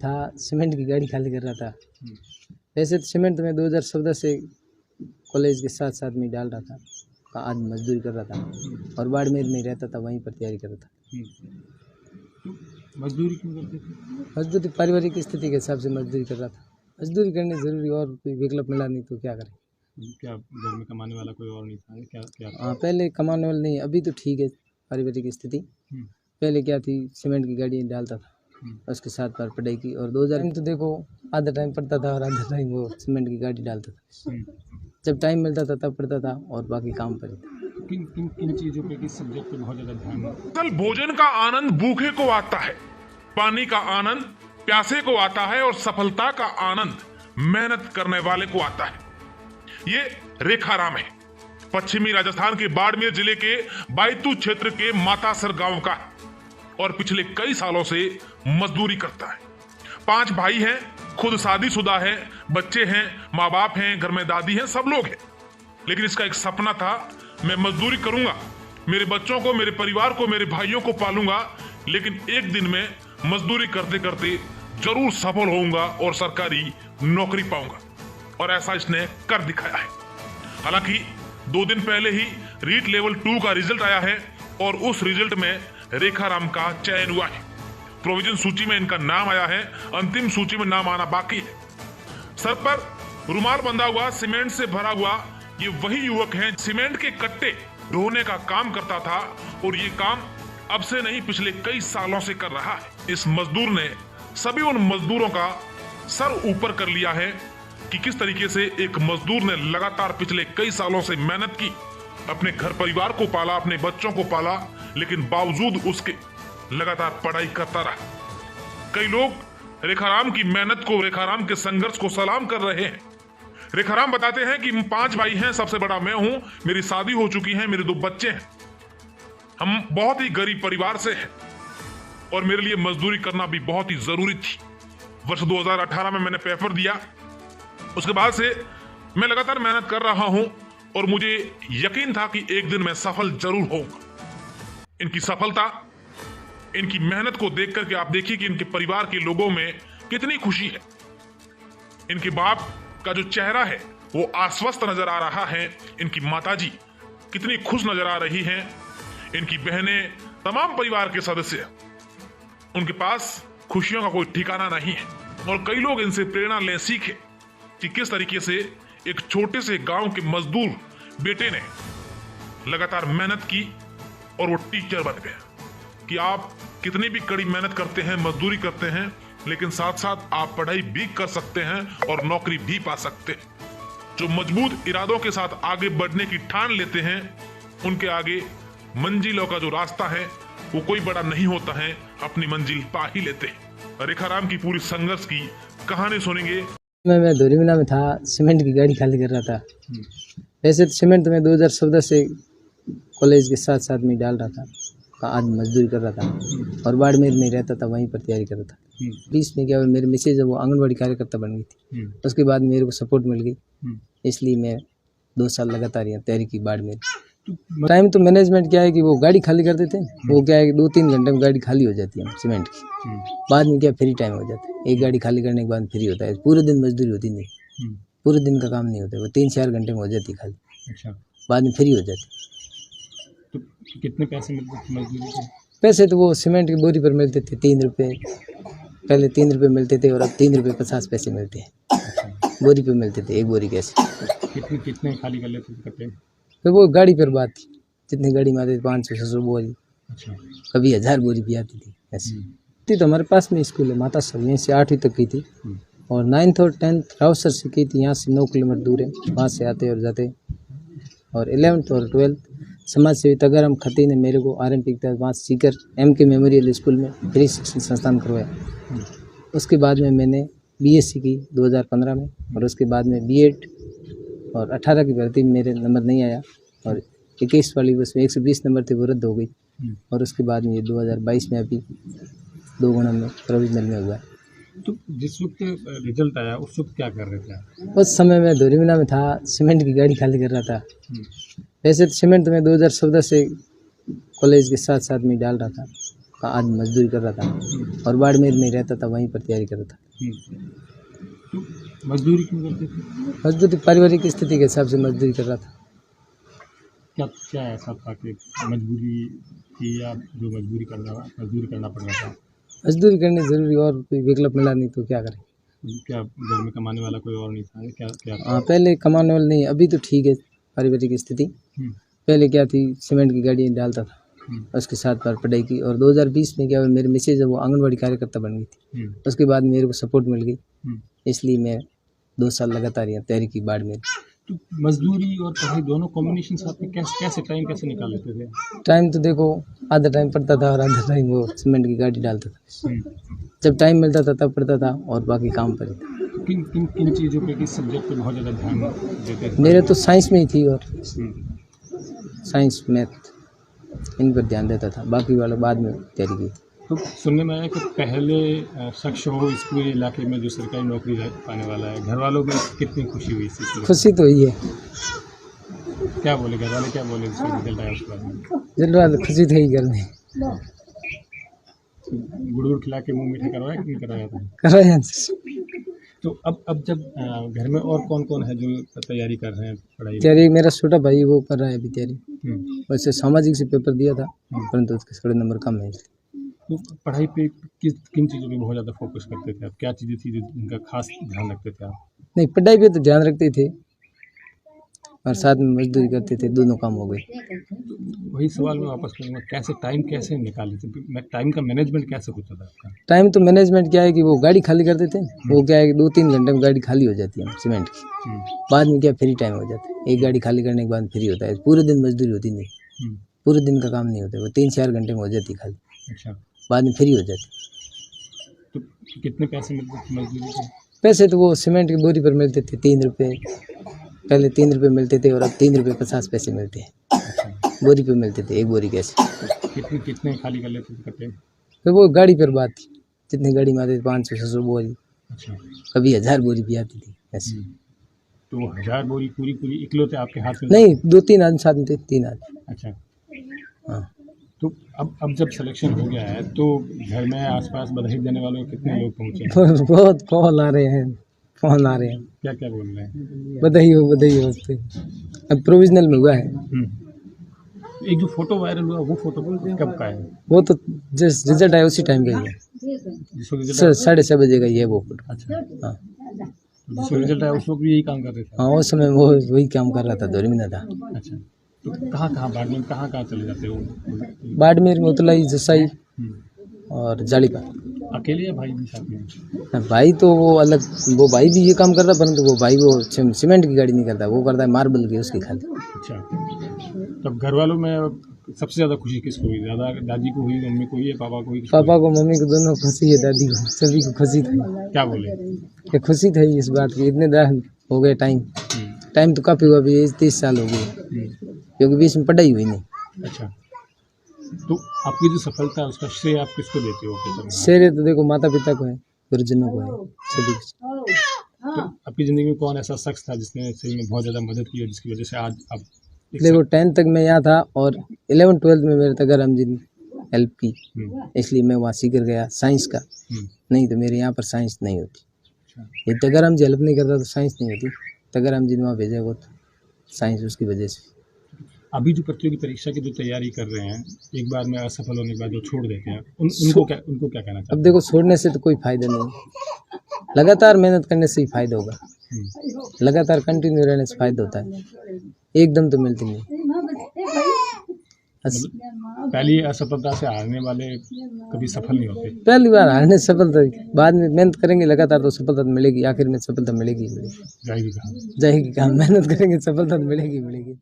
था, सीमेंट की गाड़ी खाली कर रहा था। वैसे तो सीमेंट तो मैं 2014 से कॉलेज के साथ साथ में डाल रहा था, आज मजदूरी कर रहा था और बाड़मेर में रहता था, वहीं पर तैयारी कर रहा था। तो मजदूरी क्यों करते थे? मजदूरी पारिवारिक स्थिति के हिसाब से मजदूरी कर रहा था। मजदूरी करनी ज़रूरी, और कोई विकल्प मिला नहीं तो क्या करें। क्या घर में कमाने वाला कोई और नहीं था? क्या क्या हाँ, पहले कमाने वाला नहीं, अभी तो ठीक है पारिवारिक स्थिति। पहले क्या थी, सीमेंट की गाड़ी डालता था, उसके साथ पर पढ़ाई की, और 2000 में तो देखो आधा टाइम पढ़ता था और आधा टाइम वो सीमेंट की गाड़ी डालता था। जब टाइम मिलता था तब पढ़ता था और बाकी काम पर था। किन चीज़ों पे, किस सब्जेक्ट पे बहुत ज़्यादा ध्यान है? असल भोजन का आनंद भूखे को आता है, पानी का आनंद प्यासे को आता है और सफलता का आनंद मेहनत करने वाले को आता है। ये रेखाराम है, पश्चिमी राजस्थान के बाड़मेर जिले के बायतू क्षेत्र के मातासर गांव का है और पिछले कई सालों से मजदूरी करता है। 5 भाई हैं, खुद शादीशुदा है, बच्चे हैं, माँ बाप हैं, घर में दादी हैं, सब लोग हैं। लेकिन इसका एक सपना था, मैं मजदूरी करूंगा, मेरे बच्चों को, मेरे परिवार को, मेरे भाइयों को पालूंगा, लेकिन एक दिन में मजदूरी करते करते जरूर सफल होऊंगा और सरकारी नौकरी पाऊंगा। और ऐसा इसने कर दिखाया है। हालांकि 2 दिन पहले ही रीट लेवल 2 का रिजल्ट आया है और उस रिजल्ट में रेखाराम का चयन हुआ है। प्रोविजन सूची में इनका नाम आया है, अंतिम सूची में नाम आना बाकी है। सर पर रुमाल बंधा हुआ, सीमेंट से भरा हुआ ये वही युवक है, सीमेंट के कट्टे ढोने का काम करता था और ये काम अब से नहीं पिछले कई सालों से कर रहा है। इस मजदूर ने सभी उन मजदूरों का सर ऊपर कर लिया है कि किस तरीके से एक मजदूर ने लगातार पिछले कई सालों से मेहनत की, अपने घर परिवार को पाला, अपने बच्चों को पाला, लेकिन बावजूद उसके लगातार पढ़ाई करता रहा। कई लोग रेखाराम की मेहनत को, रेखाराम के संघर्ष को सलाम कर रहे हैं। रेखाराम बताते हैं कि 5 भाई हैं, सबसे बड़ा मैं हूं, मेरी शादी हो चुकी है, मेरे 2 बच्चे हैं, हम बहुत ही गरीब परिवार से हैं और मेरे लिए मजदूरी करना भी बहुत ही जरूरी थी। वर्ष 2018 में मैंने पेपर दिया, उसके बाद से मैं लगातार मेहनत कर रहा हूं और मुझे यकीन था कि एक दिन मैं सफल जरूर होऊंगा। इनकी सफलता, इनकी मेहनत को देख करके आप देखिए कि इनके परिवार के लोगों में कितनी खुशी है। इनके बाप का जो चेहरा है वो आश्वस्त नजर आ रहा है, इनकी माताजी कितनी खुश नजर आ रही हैं, इनकी बहनें, तमाम परिवार के सदस्य, उनके पास खुशियों का कोई ठिकाना नहीं है। और कई लोग इनसे प्रेरणा ले, सीखे कि किस तरीके से एक छोटे से गांव के मजदूर बेटे ने लगातार मेहनत की और वो टीचर बन गया। कि आप कितनी भी कड़ी मेहनत करते हैं, मजदूरी करते हैं, लेकिन साथ साथ आप पढ़ाई भी कर सकते हैं और नौकरी भी पा सकते हैं। जो मजबूत इरादों के साथ आगे बढ़ने की ठान लेते हैं, उनके आगे मंजिलों का जो रास्ता है वो कोई बड़ा नहीं होता है, अपनी मंजिल पा ही लेते हैं। रेखाराम की पूरी संघर्ष की कहानी सुनेंगे। मैं धोरीमिला में था, सीमेंट की गाड़ी खाली कर रहा था। वैसे तो सीमेंट तो मैं 2014 से कॉलेज के साथ साथ में डाल रहा था, आज मजदूरी कर रहा था और बाड़मेर में रहता था, वहीं पर तैयारी कर रहा था। बीच में क्या हुआ, मेरे मिसेज वो आंगनबाड़ी कार्यकर्ता बन गई थी, उसके बाद मेरे को सपोर्ट मिल गई, इसलिए मैं 2 साल लगातार यहाँ तैयारी की बाड़मेर। टाइम तो मैनेजमेंट क्या है कि वो गाड़ी खाली कर देते हैं, वो क्या है कि 2-3 घंटे में गाड़ी खाली हो जाती है सीमेंट की, बाद में क्या फ्री टाइम हो जाता है, एक गाड़ी खाली करने के बाद फ्री होता है। पूरे दिन मजदूरी होती नहीं, पूरे दिन का काम नहीं होता, वो 3-4 घंटे में हो जाती खाली। अच्छा, बाद में फ्री हो जाती। तो कितने पैसे मिलते थे मजदूरी के? पैसे तो वो सीमेंट की बोरी पर मिलते थे 3 रुपये, पहले 3 रुपये मिलते थे और अब 3 रुपये 50 पैसे मिलते हैं। बोरी पे मिलते थे, एक बोरी कैसे। कितने खाली कर लेते थे कट्टे? फिर वो गाड़ी पर बात थी, जितनी गाड़ी में आती थी 500-600 बोरी, अच्छा, कभी 1000 बोरी भी आती थी ऐसी। तो हमारे पास में स्कूल है मातासर, यहीं से 8वीं तक की थी और 9th और 10th रावसर से की थी, यहाँ से 9 किलोमीटर दूर है, वहाँ से आते और जाते। और 11th और 12th समाज सेवी तगाराम खती ने मेरे को RMP के तहत वहाँ सीकर MK मेमोरियल स्कूल में फ्री शिक्षण संस्थान करवाया। उसके बाद में मैंने BSc की 2015 में और उसके बाद में B.Ed और 18 की भर्ती में मेरे नंबर नहीं आया और 21 वाली उसमें 120 नंबर थे, वो रद्द हो गई और उसके बाद में ये 2022 में अभी 2 गुणा में प्रोविजनल में हुआ है। तो जिस वक्त रिजल्ट आया उस वक्त क्या कर रहे थे आप? उस समय मैं धोरीमिला में था, सीमेंट की गाड़ी खाली कर रहा था। वैसे तो सीमेंट तो मैं 2014 से कॉलेज के साथ साथ में डाल रहा था, आज मजदूरी कर रहा था और बाड़मेर में रहता था, वहीं पर तैयारी कर रहा था। तो मजदूरी क्यों करते थे? मजदूरी पारिवारिक स्थिति के हिसाब से मजदूरी कर रहा था। क्या क्या ऐसा था कि मजबूरी थी या जो मजदूरी करना पड़ रहा था? मजदूरी करनी ज़रूरी, और कोई विकल्प मिला नहीं तो क्या करें। क्या घर में कमाने वाला कोई और नहीं था? क्या क्या हाँ, पहले कमाने वाला नहीं, अभी तो ठीक है पारिवारिक स्थिति। पहले क्या थी, सीमेंट की गाड़ी डालता था, उसके साथ पर पढ़ाई की। और 2020 में क्या हुआ, मेरी मिसेज वो आंगनबाड़ी कार्यकर्ता बन गई थी। उसके बाद मेरे को सपोर्ट मिल गई, इसलिए मैं 2 साल लगातार यहाँ तैयारी की बाड़मेर। तो मजदूरी और पढ़ाई दोनों कॉम्बिनेशन साथ में कैसे टाइम कैसे निकाल लेते थे? टाइम तो देखो, आधा टाइम पढ़ता था और आधा टाइम वो सीमेंट की गाड़ी डालता था। जब टाइम मिलता था तब पढ़ता था और बाकी काम पर था। किन किन किन चीज़ों पे, किस सब्जेक्ट पे बहुत ज़्यादा ध्यान देते थे? मेरे तो साइंस में ही थी, और साइंस मैथ इन पर ध्यान देता था, बाकी वाला बाद में तैयारी की। तो सुनने में आया कि पहले शख्स हो इस पूरे इलाके में जो सरकारी नौकरी पाने वाला है। घर वालों में कितनी खुशी हुई इस चीज़ से? खुशी तो हुई है। क्या बोले घर वाले, क्या बोले उसका रिजल्ट आया उसके बाद में? जल्द खुशी थी घर में। गुड़ खिला के मुँह मीठा करवाया कि नहीं करवाया था? कराया। तो अब जब घर में और कौन कौन है जो तैयारी कर रहे हैं पढ़ाई? तैयारी मेरा छोटा भाई वो कर रहा है अभी तैयारी। वैसे सामाजिक से पेपर दिया था, परंतु उसके थोड़े नंबर कम है। तो पढ़ाई पे किन चीज़ों पे बहुत ज़्यादा फोकस करते थे आप? क्या चीज़ें थी जिनका खास ध्यान रखते थे आप? नहीं, पढ़ाई पे तो ध्यान रखते थे और साथ में मजदूरी करते थे, दोनों काम हो गए। वही सवाल मैं वापस करूँगा, टाइम कैसे निकाल लेते थे? टाइम का मैनेजमेंट कैसे होता था आपका? टाइम तो मैनेजमेंट क्या है कि वो गाड़ी खाली करते थे, वो क्या है कि 2-3 घंटे में गाड़ी खाली हो जाती है सीमेंट की। बाद में क्या फ्री टाइम हो जाता है, एक गाड़ी खाली करने के बाद फ्री होता है। पूरे दिन मजदूरी होती नहीं, पूरे दिन का काम नहीं होता, वो 3-4 घंटे में हो जाती खाली। अच्छा, बाद में फ्री हो जाती। तो कितने पैसे मिलते थे मजदूरी के? पैसे तो वो सीमेंट की बोरी पर मिलते थे 3 रुपये, पहले 3 रुपये मिलते थे और अब 3 रुपये 50 पैसे मिलते हैं। अच्छा, बोरी पे मिलते थे, एक बोरी कैसे। कितने खाली कर लेते थे कट्टे? फिर वो गाड़ी पर बात थी, जितनी गाड़ी में आते थे 500-600 बोरी, अच्छा, कभी 1000 बोरी भी आती थी ऐसे। तो 1000 बोरी पूरी इकलौते आपके हाथ में? नहीं, 2-3 आदमी साथ में थे, 3 आदमी। अच्छा, हाँ। तो अब जब सिलेक्शन हो गया है तो घर में आसपास बधाई देने वालों को कितने लोग पहुँचे? बहुत कॉल आ रहे हैं, फोन आ रहे हैं, क्या क्या बोल रहे हैं? बधाई हो उससे। अब प्रोविजनल में हुआ है। एक जो फोटो वायरल हुआ वो फोटो कब का है? वो तो जिस रिजल्ट आया उसी टाइम का ही है, जिसको रिजल्ट 6:30 बजे का ही है वो फोटो। अच्छा, हाँ जिसको रिजल्ट आया उस वक्त भी यही काम कर रहे थे? हाँ, उस समय वो वही काम कर रहा था, धोरी में था। अच्छा, तो कहाँ बाड़मेर कहाँ चले जाते हो? बाड़मेर में उतलाई, जसाई और जालीपार। अकेले या भाई भी साथ में? भाई तो वो अलग, वो भाई भी ये काम करता, परंतु वो भाई वो सीमेंट की गाड़ी नहीं करता, वो करता है मार्बल की, उसकी खाली। अच्छा, तब घर वालों में सबसे ज़्यादा खुशी किसको हुई? ज़्यादा दादी को हुई, मम्मी को हुई या पापा को हुई? पापा को, मम्मी को, दोनों खुशी है, दादी को, सभी को खुशी थी। क्या बोले? ये खुशी थी इस बात की, इतने दिन हो गए, टाइम तो काफ़ी हुआ, अभी 30 साल हो गए, क्योंकि बीच में पढ़ाई हुई नहीं। अच्छा, तो आपकी जो सफलता है उसका श्रेय आप किसको देते हो? श्रेय तो देखो माता पिता को है, गुरुजनों को है, सभी को। तो आपकी ज़िंदगी में कौन ऐसा शख्स था जिसने सही में बहुत ज़्यादा मदद की और जिसकी वजह से आज आप देखो 10th तक मैं यहाँ था और 11th-12th में मेरे तगर हम जी ने हेल्प की, इसलिए मैं वहाँ सीकर गया साइंस का। नहीं तो मेरे यहाँ पर साइंस नहीं होती, ये तगर हम जी हेल्प नहीं करता तो साइंस नहीं होती। तगर हम जी ने वहाँ भेजा वो साइंस, उसकी वजह से। अभी जो प्रतियोगी परीक्षा की जो तैयारी कर रहे हैं, एक बार में असफल होने के बाद जो छोड़ देते हैं, उनको क्या कहना चाहते हैं? अब देखो, छोड़ने से तो कोई फायदा नहीं, लगातार मेहनत करने से ही फायदा होगा, लगातार कंटिन्यू रहने से फायदा होता है, एकदम तो मिलती नहीं। पहली असफलता से हारने वाले कभी सफल नहीं होते। पहली बार हारने से सफलता, बाद में मेहनत करेंगे लगातार तो सफलता मिलेगी, आखिर में सफलता मिलेगी। जाएगी कहाँ? जाएगी कहाँ, मेहनत करेंगे सफलता मिलेगी।